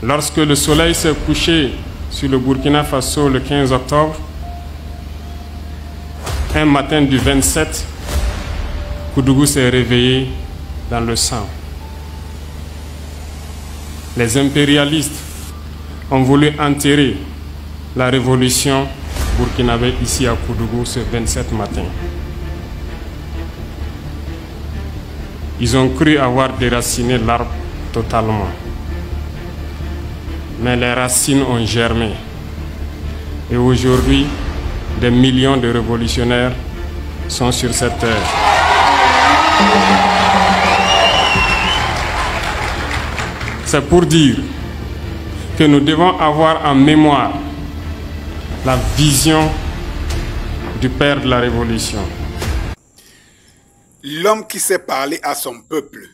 Lorsque le soleil s'est couché sur le Burkina Faso le 15 octobre, un matin du 27, Koudougou s'est réveillé dans le sang. Les impérialistes ont voulu enterrer la révolution burkinabé ici à Koudougou ce 27 matin. Ils ont cru avoir déraciné l'arbre totalement. Mais les racines ont germé. Et aujourd'hui, des millions de révolutionnaires sont sur cette terre. C'est pour dire que nous devons avoir en mémoire la vision du père de la Révolution. L'homme qui sait parler à son peuple.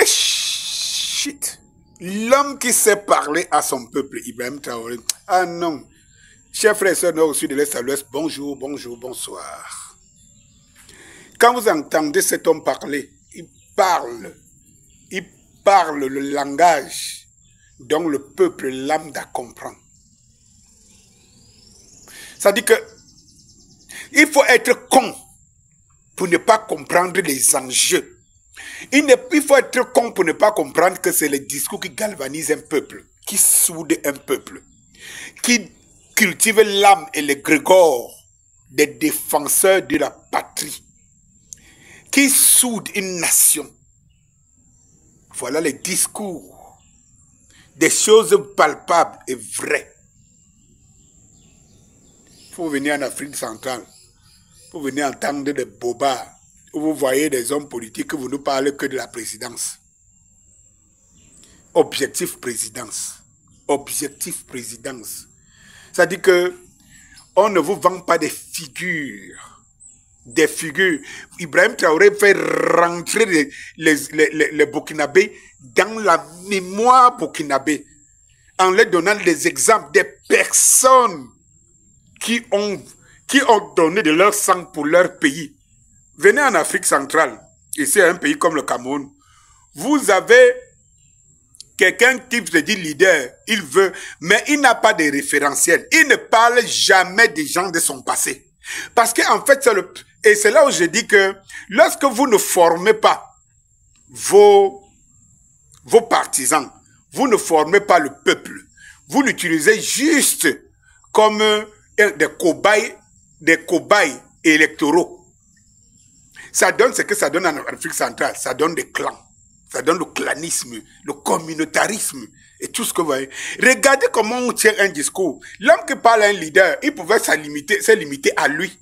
Shit. L'homme qui sait parler à son peuple, Ibrahim Traoré. Ah non. Chers frères et sœurs nord au sud de l'est à l'ouest, bonjour, bonjour, bonsoir. Quand vous entendez cet homme parler, il parle le langage dont le peuple lambda comprend. Ça dit que il faut être con pour ne pas comprendre les enjeux. Il faut être con pour ne pas comprendre que c'est le discours qui galvanise un peuple, qui soude un peuple, qui cultive l'âme et le grégor des défenseurs de la patrie, qui soude une nation. Voilà les discours, des choses palpables et vraies. Il faut venir en Afrique centrale, pour venir entendre des bobards, où vous voyez des hommes politiques que vous ne parlez que de la présidence. Objectif présidence. Objectif présidence. Ça dit que on ne vous vend pas des figures. Des figures. Ibrahim Traoré fait rentrer les Burkinabés dans la mémoire burkinabé en leur donnant des exemples des personnes qui ont donné de leur sang pour leur pays. Venez en Afrique centrale, ici un pays comme le Cameroun, vous avez quelqu'un qui se dit leader, il veut, mais il n'a pas de référentiel. Il ne parle jamais des gens de son passé. Parce qu'en fait, c'est là où je dis que lorsque vous ne formez pas vos partisans, vous ne formez pas le peuple, vous l'utilisez juste comme des cobayes électoraux. Ça donne ce que ça donne en Afrique centrale. Ça donne des clans. Ça donne le clanisme, le communautarisme et tout ce que vous voyez. Regardez comment on tient un discours. L'homme qui parle à un leader, il pouvait se limiter à lui.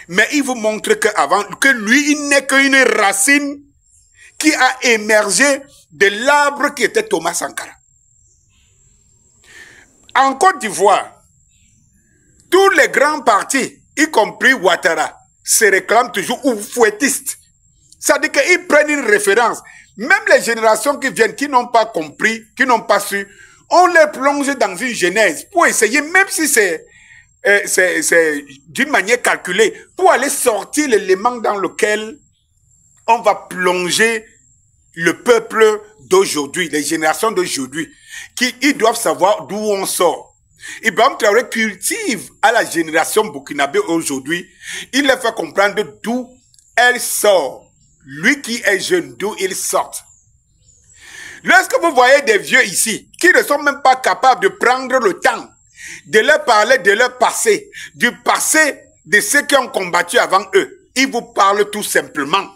Mais il vous montre que lui, il n'est qu'une racine qui a émergé de l'arbre qui était Thomas Sankara. En Côte d'Ivoire, tous les grands partis, y compris Ouattara, se réclament toujours ou fouettistes. Ça veut dire qu'ils prennent une référence. Même les générations qui viennent, qui n'ont pas compris, qui n'ont pas su, on les plonge dans une genèse pour essayer, même si c'est d'une manière calculée, pour aller sortir l'élément dans lequel on va plonger le peuple d'aujourd'hui, les générations d'aujourd'hui, ils doivent savoir d'où on sort. Ibrahim Traoré cultive à la génération burkinabé aujourd'hui, il leur fait comprendre d'où elle sort. Lui qui est jeune, d'où il sort. Lorsque vous voyez des vieux ici, qui ne sont même pas capables de prendre le temps de leur parler de leur passé, du passé de ceux qui ont combattu avant eux, ils vous parlent tout simplement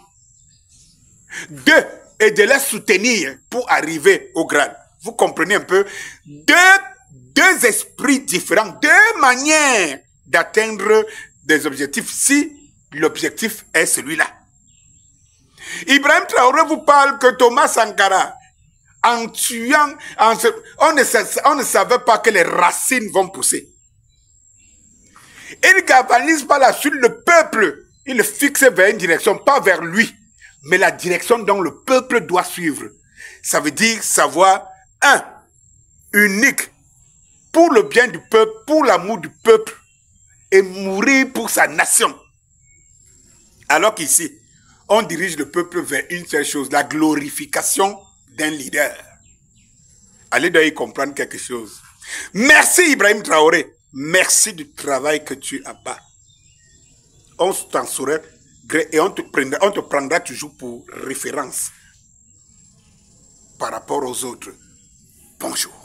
d'eux et de les soutenir pour arriver au grade. Vous comprenez un peu? Deux esprits différents, deux manières d'atteindre des objectifs si l'objectif est celui-là. Ibrahim Traoré vous parle que Thomas Sankara, en tuant, on ne savait pas que les racines vont pousser. Il ne galvanise pas la suite le peuple. Il le fixe vers une direction, pas vers lui, mais la direction dont le peuple doit suivre. Ça veut dire savoir, unique, pour le bien du peuple, pour l'amour du peuple, et mourir pour sa nation. Alors qu'ici, on dirige le peuple vers une seule chose, la glorification d'un leader. Ali doit y comprendre quelque chose. Merci Ibrahim Traoré. Merci du travail que tu as bas. On t'en saura et on te prendra toujours pour référence par rapport aux autres. Bonjour.